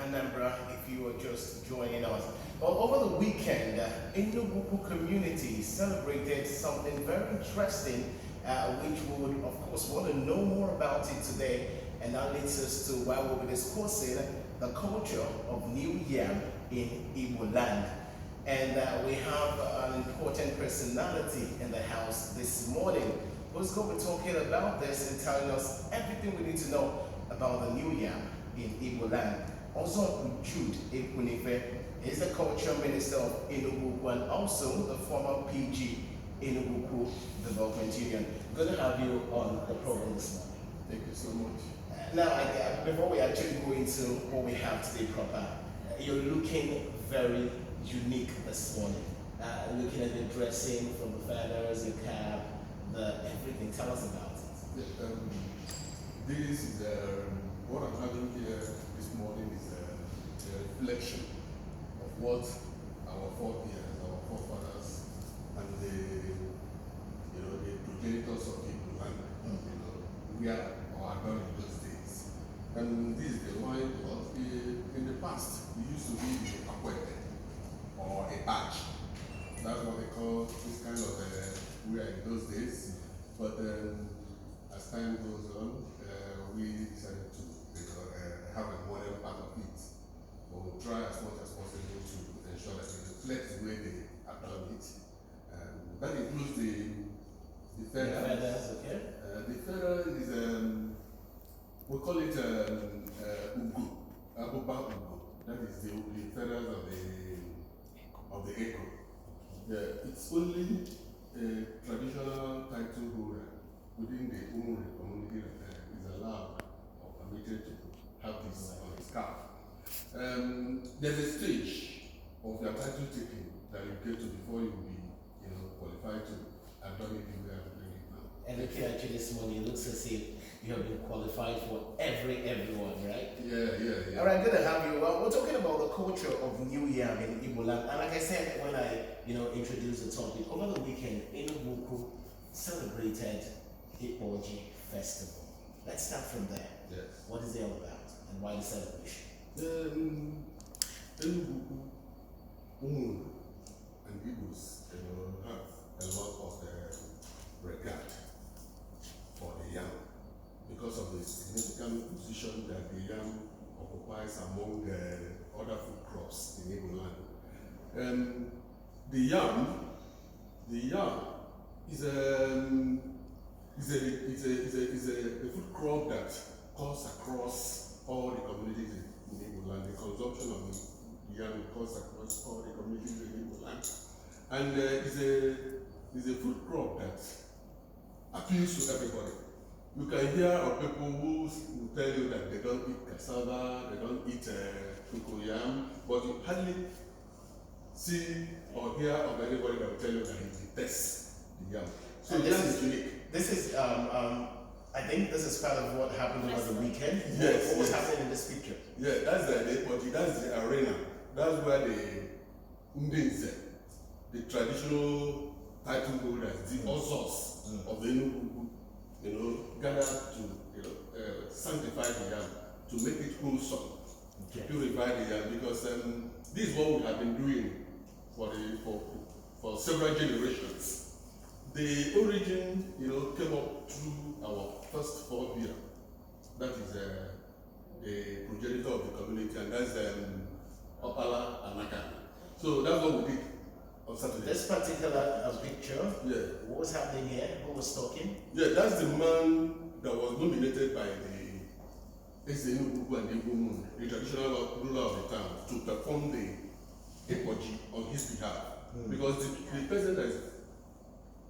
Anambra, if you are just joining us. Well, over the weekend, Enugwu Ukwu community celebrated something very interesting, which we would, of course, want to know more about it today. And that leads us to where we'll be discussing the culture of New Yam in Igbo land. And we have an important personality in the house this morning who's going to be talking about this and telling us everything we need to know about the New Yam in Igbo land. Ozonkpu Jude Ekwunife is the Culture Minister of Enugwu Ukwu and also the former PG Enugwu Ukwu Development Union. Good to have you on the program this morning. Thank you so much. Now, before we actually go into what we have today proper, you're looking very unique this morning. Looking at the dressing from the feathers, the cap, the everything. Tell us about it. Yeah, this is what I'm having here this morning is a reflection of what our forebears, our forefathers, and the progenitors of people and we are done in those days. And this is the one because in the past we used to be a quete or a badge. That's what they call this kind of wear in those days. But as time goes on, we decided to have a modern part of it. But we'll try as much as possible to ensure that it reflects the way they have done it. That includes the feather. Okay. The feather is we call it ugo, abuba ugo. That is the feathers of the echo. Yeah, it's only a traditional title holder within the Umuri community that is allowed or permitted to have this on his scarf. There's a stage of your title taking that you get to before you will be qualified to have done it the way I'm doing it now. And looking at you this morning, it looks as if you have been qualified for everyone, right? Yeah. All right, good to have you. Well, we're talking about the culture of New Yam in Igbo land. And like I said when I, introduced the topic, over the weekend, Enugwu Ukwu celebrated Ikpo Festival. Let's start from there. Yes. What is it all about and why the celebration? Enugwu Ukwu and Igbos, have a lot of regard for the yam because of the significant position that the yam occupies among other food crops in Igbo land. The yam is a food crop that cuts across all the communities in Igbo land. The consumption of the yam cuts across all the communities in Igbo land, and is a food crop that appeals to everybody. You can hear of people who will tell you that they don't eat cassava, they don't eat cocoyam, but you hardly see or hear of anybody that will tell you that he detests the yam. So yam is unique. This is, I think this is part of what happened over the weekend. Yes. What was happening in this picture? Yeah, that's the arena. That's where the Ndinse, the traditional title holders, the Ozos of the Enugwu Ukwu, gather to sanctify the yam, to make it wholesome, to purify the yam, because this is what we have been doing for several generations. The origin, came up through our first forebear. That is the progenitor of the community, and that's Opala Anaka. So that's what we did on Saturday. This particular picture, Yeah. what was happening here? Who was talking? Yeah, that's the man that was nominated by the Enugwu Ukwu and Igbo Moon, the traditional ruler of the town, to perform the Ikpoji on his behalf. Because the person that is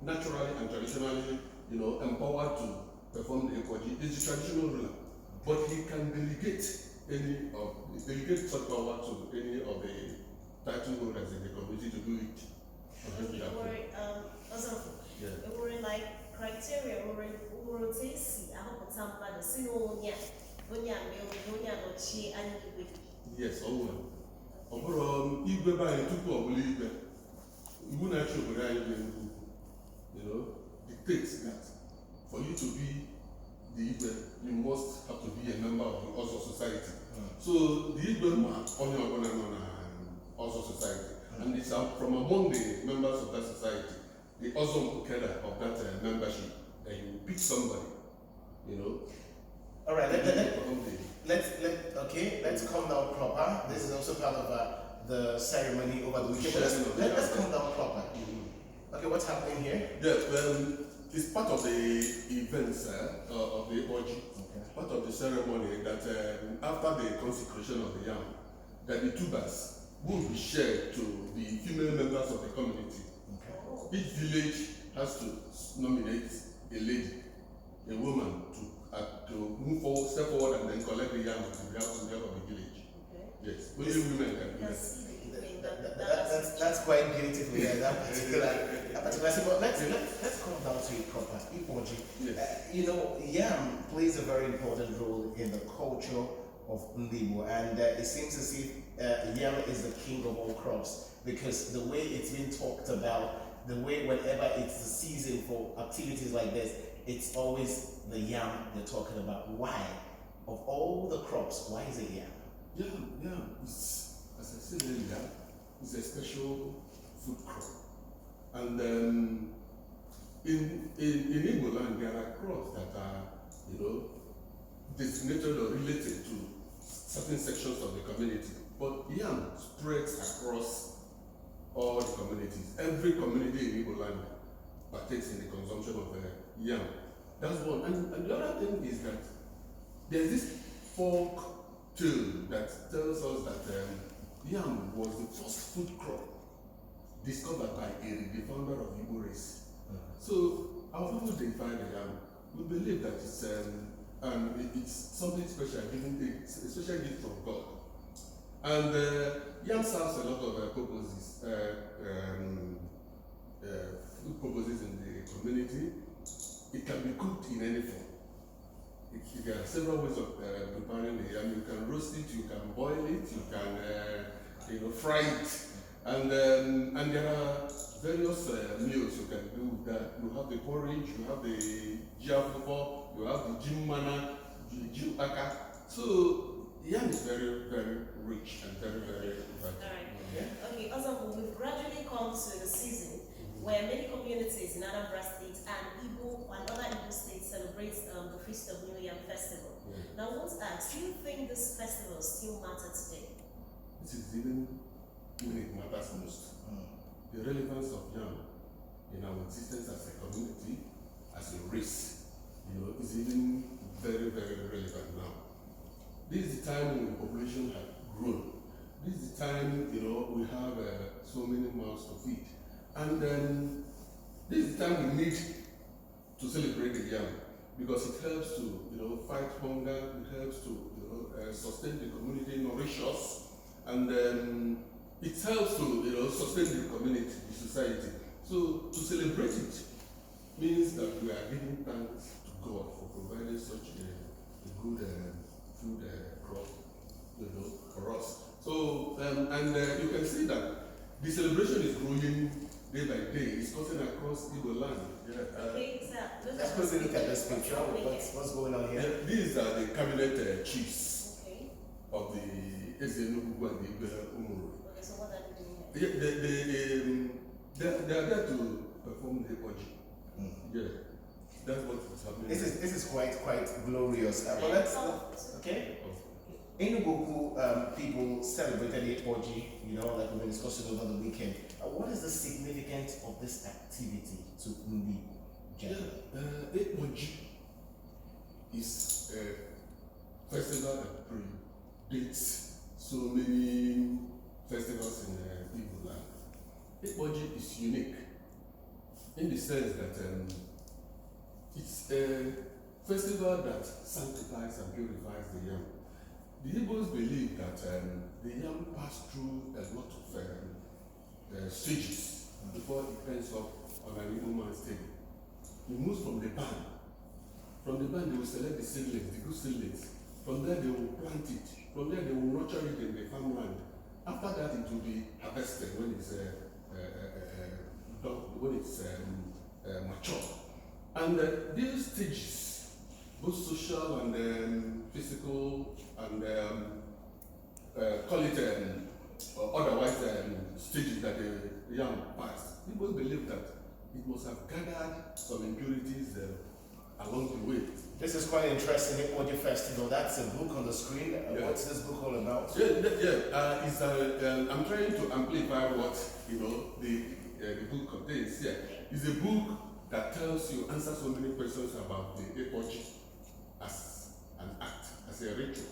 naturally and traditionally, empowered to perform the Ikpoji is the traditional ruler. But he can delegate such power to any of the title holders in the community to do it. It were like criteria or tesi ahoputamba the sinonia chi anyway. Yes, igwe by tupu ọbụla igwe iwu na-achị obodo anyị dictates that for you to be the igwe you must have to be a member of the Ozo society. So the Igbo man only on also society, and it's from among the members of that society, the Ozonkpu of that membership, that you pick somebody, you know. All right, let's calm down proper. This is also part of the ceremony over the weekend. Let's calm down proper. Okay, what's happening here? Yeah, it's part of the events of the orgy, part of the ceremony that after the consecration of the yam, that the tubers will be shared to the female members of the community. Each village has to nominate a lady, a woman, to move forward, step forward, and then collect the yam on behalf of the village. Yes, only women can do that. That's quite beautiful. Yeah, that particular. But let's come down to it proper. Ikpoji. Yes. Yam plays a very important role in the culture of Ndibo, and it seems as if yam is the king of all crops, because the way it's been talked about, the way whenever it's the season for activities like this, it's always the yam they're talking about. Why? Of all the crops, why is it yam? Yam is, as I said earlier, it's a special food crop. And in Igbo land, there are crops that are, designated or related to certain sections of the community. But yam spreads across all the communities. Every community in Igbo land partakes in the consumption of yam. That's one. And the other thing is that there's this folk tale that tells us that yam was the first food crop discovered by Eric, the founder of the Igbo race. So our people identify the yam. We believe that it's something special, it's a special gift from God. And yam serves a lot of purposes, food purposes in the community. It can be cooked in any form. There are several ways of preparing the yam. You can roast it, you can boil it, you can fry it, and there are various meals you can do with that. You have the porridge, you have the jiafufu, you have the jimana, the jimpaka. So yam is very, very rich and very, very vital. All right. Okay, Ozonkpu, we've gradually come to the season where many communities in Anambra State and Igbo and other Igbo states celebrate the Feast of New Yam Festival. Now, I want to ask, do you think this festival still matters today? It is even when it matters most. The relevance of yam in our existence as a community, as a race, is even very, very relevant now. This is the time when the population has grown. This is the time, we have so many mouths to feed. And this is the time we need to celebrate the yam, because it helps to, fight hunger, it helps to, sustain the community, nourish us, and it helps to, sustain the community, the society. So to celebrate it means that we are giving thanks to God for providing such a good food crop, for us. So you can see that the celebration is growing day by day. It's cutting across Igbo land. Okay, so let's quickly look at this picture. What's going on here? These are the cabinet chiefs of the Enugwu Ukwu and the Umuru. Okay, so what are they doing here? They are there to perform the orgy. Yeah, that's what is happening. This is quite glorious. But let's okay. Enugwu Ukwu people celebrated the orgy, like we've been discussing over the weekend. What is the significance of this activity to Ndi? Orgy is a festival that predates so many festivals in Igbo land. Orgy is unique in the sense that it's a festival that sanctifies and purifies the yam. The Igbos believe that the yam passed through a lot of stages before it ends up on an Igbo man's table. It moves from the barn. From the barn, they will select the seedlings, the good seedlings. From there, they will plant it. From there, they will nurture it in the farmland. After that, it will be harvested when it's mature. And these stages, both social and physical and call it or otherwise stages that the yam passed, people believe that it must have gathered some impurities along the way. This is quite interesting, the Audio Festival. That's a book on the screen. What's this book all about? It's I'm trying to amplify what the book contains. Yeah, it's a book that tells you, answers so many questions about the Ikpo as an act, as a ritual,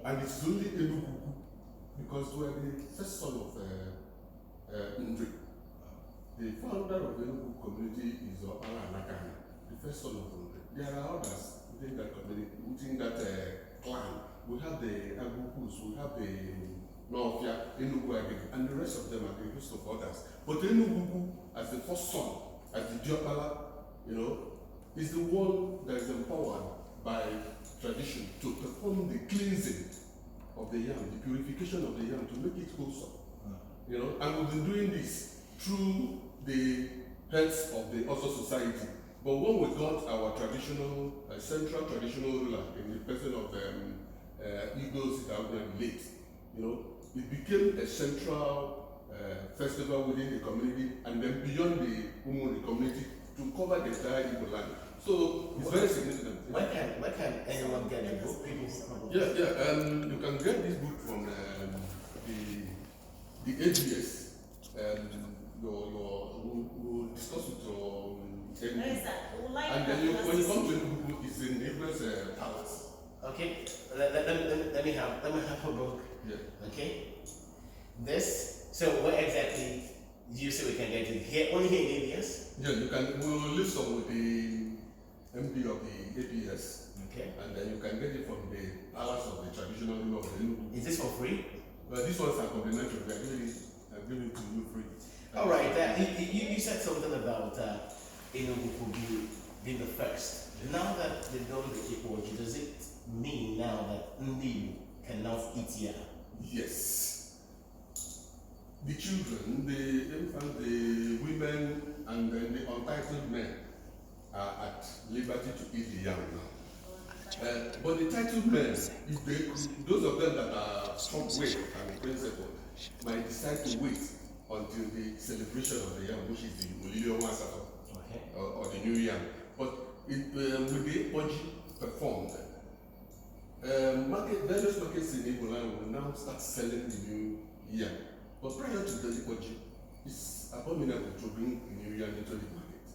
and it's only Enugwu Ukwu because we are the first son of Ndri. The founder of the Enugwu community is Opara Anakani, the first son of Ndri. There are others within that community, within that clan. We have the Agukus, we have the Nofia, Enugwu Agege, and the rest of them are the host of others. But Enugwu as the first son, as the Diopala, is the one that is empowered by tradition to perform the cleansing of the yam, the purification of the yam, to make it wholesome. And we've been doing this through the heads of the Ozo society. But when we got our traditional, central traditional ruler in the person of Igbo Sitawunya late, it became a central festival within the community and then beyond the Umuri community to cover the entire Igbo land. So it's very significant. Where can anyone get the book? You can get this book from the ABS. We'll discuss with your and then when you come to the book, it's in Abel's palace. Okay, let me have a book. Yeah. Okay. This. So where exactly do you say we can get it? Here, only here in ABS? Yeah, you can. We'll list some with the MD of the ABS. Okay. And then you can get it from the palace of the traditional ruler of the Enugwu. Is this for free? Well, these ones are complimentary. I'm giving it to you free. All right. You said something about Enugwu Ukwu being the first. Now that they've done the Ikpo, does it mean now that Ndi can now eat here? Yes. The children, the infants, the women, and then the untitled men are at liberty to eat the yam now. But the titled men, those of them that are strong-willed and principled, might decide to wait until the celebration of the yam, which is the Olilio Massacre, or the New Yam. But with the Ikpo performed, various markets in Igbo land will now start selling the new yam. But prior to the Ikpo, it's abominable to bring the new yam into the market.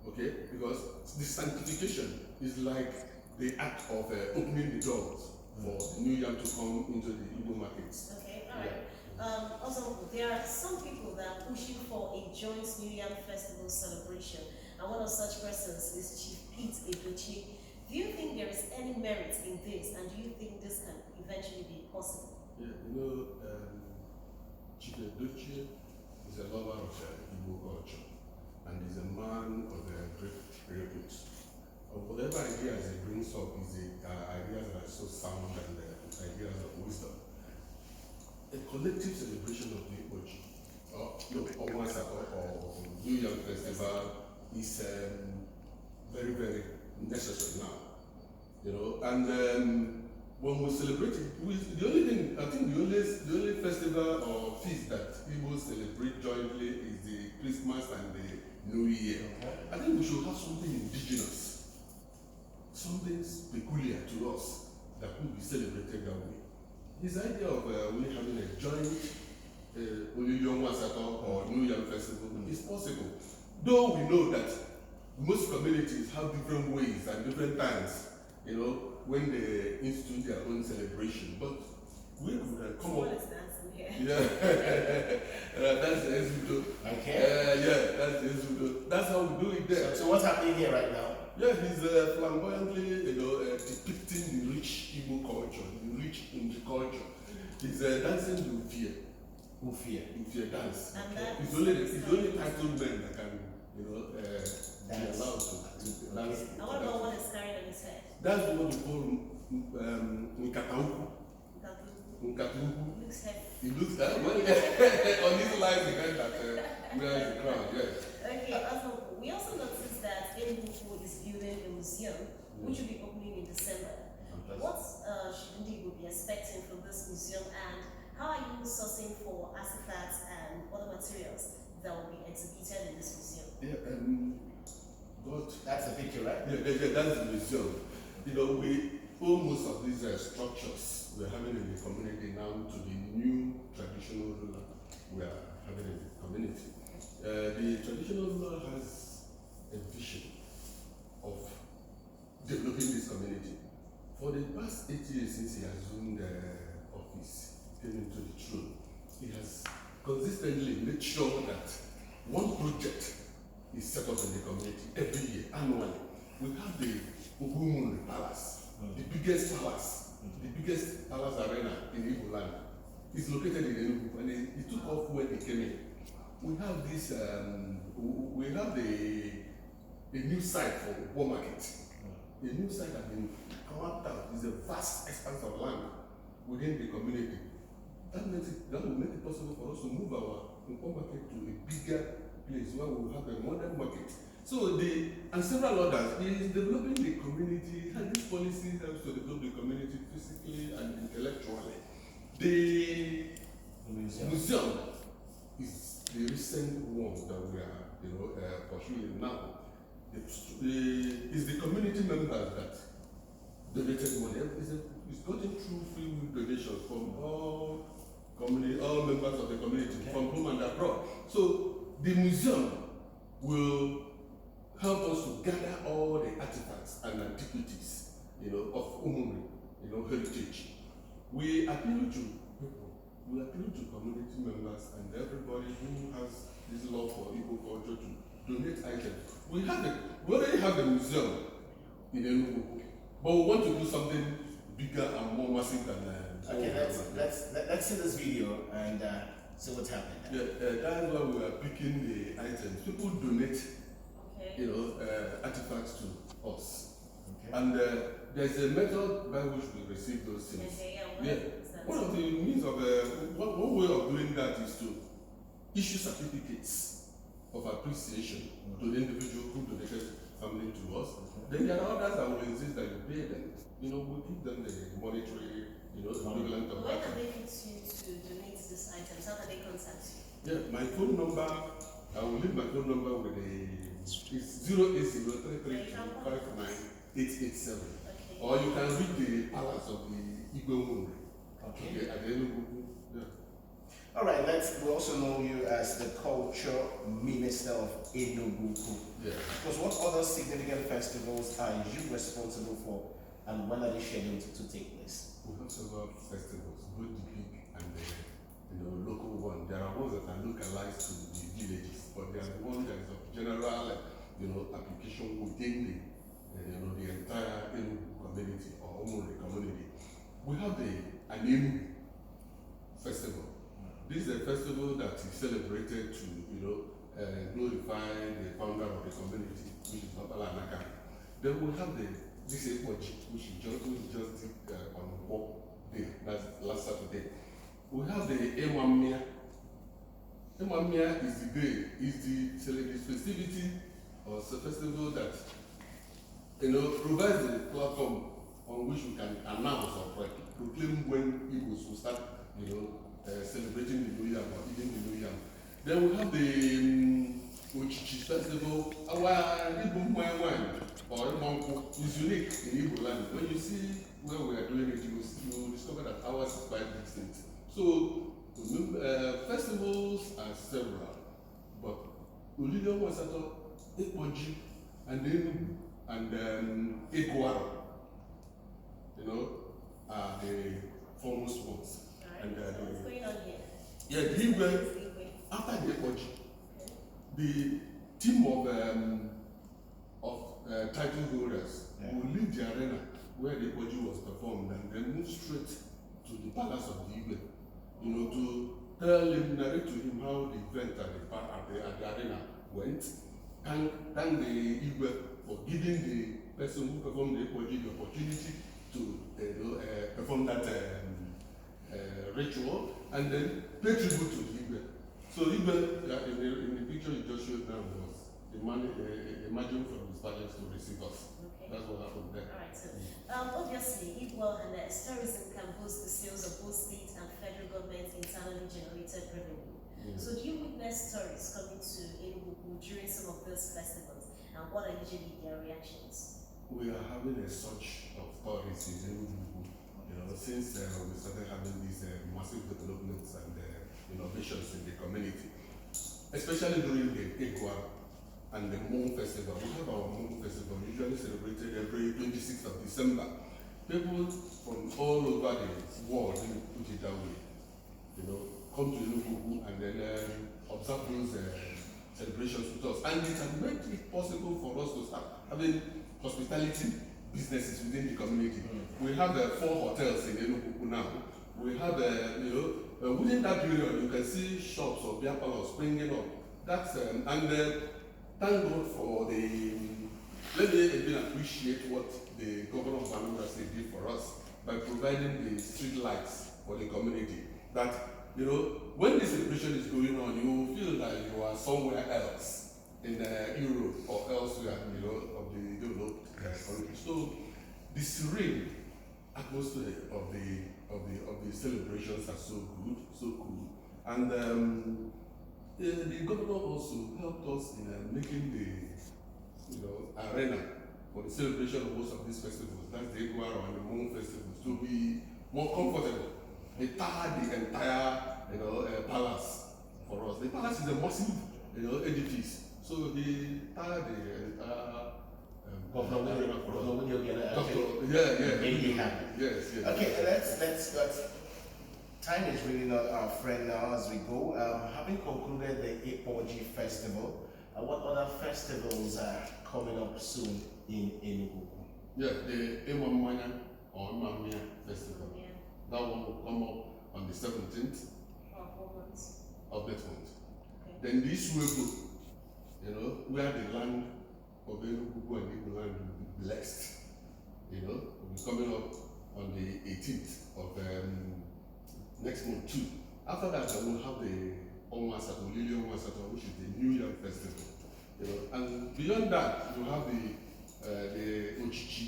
Okay? Because the sanctification is like the act of opening the doors for the new yam to come into the Igbo markets. Okay, all right. Also, there are some people that are pushing for a joint New Yam Festival celebration, and one of such persons is Chief Pete Edochie. Do you think there is any merit in this, and do you think this can eventually be possible? Yeah, Chief Edochie is a lover of Igbo culture, and is a man of great repute. Whatever ideas he brings up is ideas that are so sound and ideas of wisdom. A collective celebration of the Ikpo, or New Yam Festival is very, very necessary now. And when we celebrate it, the only thing, I think the only festival or feast that Igbo celebrate jointly is the Christmas and the New Year. I think we should have something indigenous, something peculiar to us that will be celebrated that way. This idea of we having a joint Olilio Massacre or New Yam Festival is possible. Though we know that most communities have different ways and different times, when they institute their own celebration. But we could come up. Yeah, that's the Ezudo. Okay. That's the Ezudo. That's how we do it there. So what's happening here right now? Yeah, he's flamboyantly, depicting the rich Igbo culture, the rich Indri culture. He's dancing to fear. Ufia dance. It's only titled men that can, be allowed to dance. And what about what is carried on his head? That's what we call Nkatauku. Nkatauku. Looks heavy. It looks that well. On his life, he had that wears the crown. Yes. Okay, Ozonkpu, we also noticed that Enugwu Ukwu is building a museum, which will be opening in December. What should Igbo be expecting from this museum, and how are you sourcing for artifacts and other materials that will be exhibited in this museum? That's the picture, right? Yeah, that's the museum. You know, we owe most of these structures we're having in the community now to the new traditional ruler we are having in the community. The traditional ruler has a vision of developing this community. For the past 8 years since he assumed office, came into the throne, he has consistently made sure that one project is set up in the community every year, annually. We have the Okwuatuegwu Palace, the biggest palace arena in Igbo land. It's located in Enugwu Ukwu, and it took off when he came in. We have this, we have a new site for War Market. A new site has been carved out. It's a vast expanse of land within the community. That will make it possible for us to move our War Market to a bigger place where we will have a modern market. So and several others, he is developing the community, and this policy helps to develop the community physically and intellectually. The museum is the recent one that we are pursuing now. It's the community members that donated money. It's gotten through free will donations from all members of the community, from home and abroad. So the museum will help us to gather all the artifacts and antiquities, of Umuri, heritage. We appeal to people, we appeal to community members and everybody who has this love for Igbo culture to donate items. We already have a museum in Enugwu Ukwu, but we want to do something bigger and more massive than okay, let's see this video and see what's happening. Yeah, that's why we are picking the items. People donate, artifacts to us. Okay. And there's a method by which we receive those things. Okay, one of the means of one way of doing that is to issue certificates of appreciation to the individual who donated something to us. Then there are others that will insist that you pay them. We give them the monetary, equivalent of that. Where can they get you to donate these items? How can they contact you? Yeah, my phone number, I will leave my phone number with it's 08033259887. Okay. Or you can read the palace of the Ikpo at the Enugwu Ukwu. Yeah. All right, we also know you as the Culture Minister of Enugwu Ukwu. Yeah. Because what other significant festivals are you responsible for, and when are they scheduled to take place? We have several festivals, both the big and the local one. There are ones that are localized to the villages, but there are the ones that is of general, application within the entire Enugwu community or Omori community. We have the Enugwu Festival. This is a festival that is celebrated to, glorify the founder of the community, which is Nopala Anaka. Then we have this Ikpo, which is just on work day, that's last Saturday. We have the Emwamia. Emwamia is the day, is the festivity or festival that provides the platform on which we can announce or proclaim when Igbos will start, celebrating the New Year or eating the New Year. Then we have the Ochichi festival. Our Igbo wine or Ozonkpu is unique in Igbo land. When you see where we are doing it, you will discover that ours is quite distinct. So festivals are several, but Olilio Wasato, Ikpo and Enugwu and Iguaro, are the foremost ones. And what's going on here? Yeah, the Igwe, after the Ikpo, the team of title holders will leave the arena where the Ikpo was performed and then move straight to the palace of the Igwe, to narrate to him how the event at the arena went, and thank the Igwe for giving the person who performed the Ikpo the opportunity to perform that ritual, and then pay tribute to Igwe. So Igwe, in the picture you just showed now, was emerging from his palace to receive us. Okay. That's what happened there. All right. So, obviously, Ikpo and tourism can boost the sales of both state and federal government internally generated revenue. So, do you witness tourists coming to Enugwu Ukwu during some of those festivals, and what are usually their reactions? We are having a surge of tourists in Enugwu Ukwu. Since we started having these massive developments and innovations in the community, especially during the Ikpo and the Moon Festival. We have our Moon Festival, usually celebrated every 26th of December. People from all over the world, let me put it that way, come to Enugwu Ukwu and then observe those celebrations with us. And it has made it possible for us to start having hospitality businesses within the community. We have 4 hotels in Enugwu Ukwu now. We have, within that period, you can see shops or beer parlors springing up. That's thank God for let me even appreciate what the governor of Anambra State did for us by providing the street lights for the community. That, when this celebration is going on, you feel that you are somewhere else in Europe or elsewhere, of the developed country. So the serene atmosphere of the celebrations are so good, so cool. And the governor also helped us in making the arena for the celebration of most of these festivals. That's the Ikpo and the Moon festivals, to be more comfortable. They tied the entire palace for us. The palace is a massive edifice, so he tied the entire arena for us. Yes. Okay, let's time is really not our friend now as we go. Having concluded the Ikpo festival, what other festivals are coming up soon in Enugwu? Yeah, the Emamanya or Mamia festival. Yeah. That one will come up on the 17th of next month. Okay. Then this will, where the land of Enugwu and Igbo land will be blessed, will be coming up on the 18th of next month too. After that, I will have the Onwasato, Lily Onwasato, which is the New Year festival. And beyond that, you have the Ochichi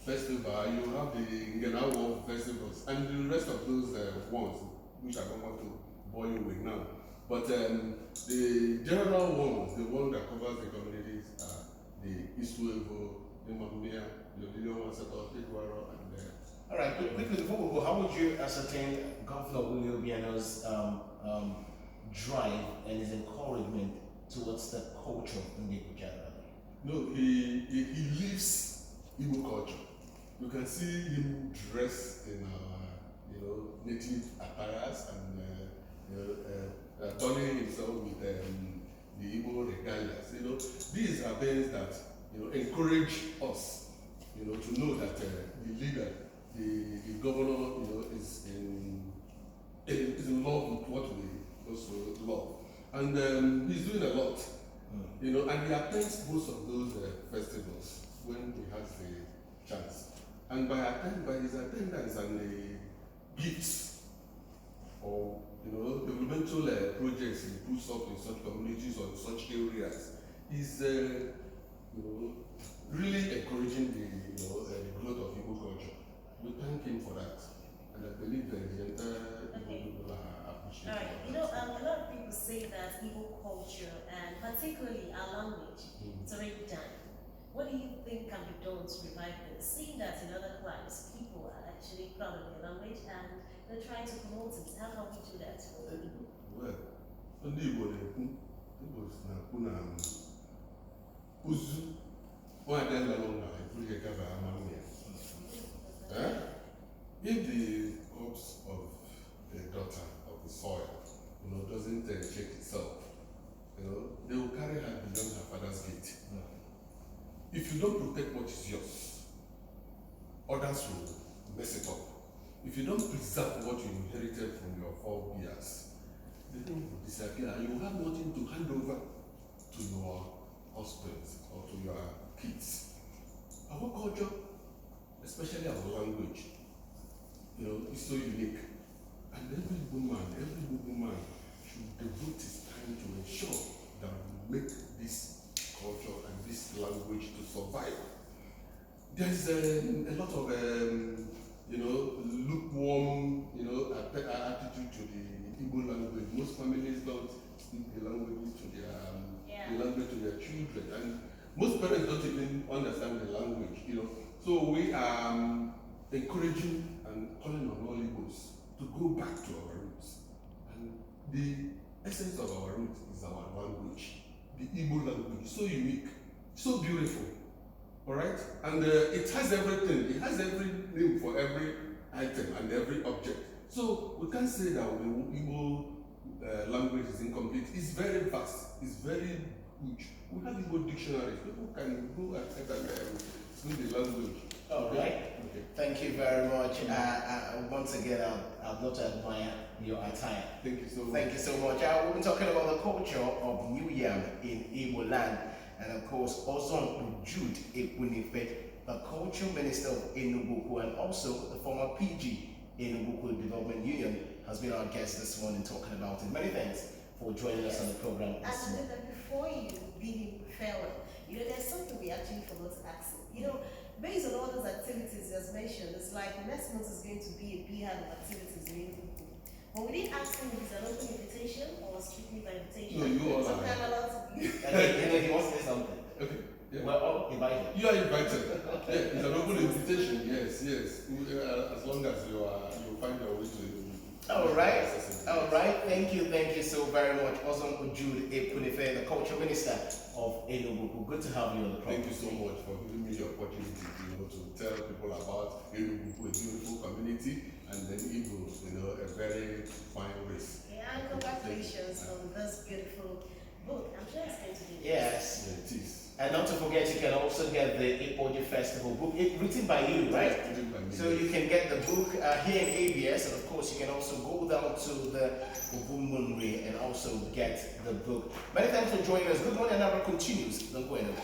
festival, you have the Ngenawo festivals, and the rest of those ones, which I don't want to bore you with now. But the general ones, the one that covers the communities, are the Istuevo, the Mamia, the Lily Onwasato, Igwaro, and all right, quickly before we go, how would you ascertain Governor Willie Obiano's drive and his encouragement towards the culture in Igbo generally? No, he lives Igbo culture. You can see him dressed in native attires and adorning himself with the Igbo regalias. These are things that encourage us, to know that the leader, the governor, is in love with what we also love, and he's doing a lot, and he attends most of those festivals when he has the chance, and by his attendance and the gifts or developmental projects he puts up in such communities or in such areas, he's really encouraging the growth of Igbo culture. We thank him for that, and I believe that the entire people are appreciating. All right, a lot of people say that Igbo culture, and particularly our language, it's already done. What do you think can be done to revive this? Seeing that in other climes, people are actually proud of their language and they're trying to promote it. How can we do that? Well, ndị Igbo na-ekwu na uzu nwaanyị lalụ na ekwughị gaba ama nne. If the corpse of the daughter of the soil, doesn't shake itself, they will carry her beyond her father's gate. If you don't protect what is yours, others will mess it up. If you don't preserve what you inherited from your forebears, the thing will disappear and you will have nothing to hand over to your husbands or to your kids. Our culture, especially our language, is so unique. And every woman should devote his time to ensure that we make this culture is a lot of lukewarm attitude to the Igbo language. Most families don't speak the language to their children, and most parents don't even understand the language. So we are encouraging and calling on all Igbos to go back to our roots. And the essence of our roots is our language. The Igbo language is so unique, so beautiful. All right? And it has everything. It has every name for every item and every object. So we can't say that the Igbo language is incomplete. It's very vast. It's very huge. We have Igbo dictionaries. People can go ahead and speak the language. All right. Okay. Thank you very much. Once again, I'd love to admire your attire. Thank you so much. Thank you so much. We've been talking about the culture of New Yam in Igbo land, and of course, Ozonkpu Jude Ekwunife, the culture minister of Enugwu Ukwu, and also the former PG Enugwu Ukwu Development Union, has been our guest this morning talking about it. Many thanks for joining us on the program this morning. And before you bid him farewell, there's something we actually forgot to ask him. Based on all those activities as mentioned, it's like next month is going to be a big hand of activities in Enugwu. But we didn't ask him if it's an open invitation or strictly by invitation. No, you all Some are. kind of allowed to be. He wants to say something. Okay. Yeah. We're all invited. You are invited. Yeah, it's an open invitation. Yes. As long as you find your way to the All right. Thank you so very much, Ozonkpu Jude Ekwunife, the culture minister of Enugwu Ukwu. Good to have you on the program. Thank you so much for giving me the opportunity, to tell people about Enugwu Ukwu, a beautiful community, and then Igbo, a very fine race. Yeah, and congratulations on this beautiful book. I'm sure it's going to be. Yes. Yeah, it is. And not to forget, you can also get the Ikpo Festival book, written by you, right? Written by me. So you can get the book here in ABS, and of course you can also go down to the Ogunmunri and also get the book. Many thanks for joining us. Good morning, and continues. Don't go anywhere.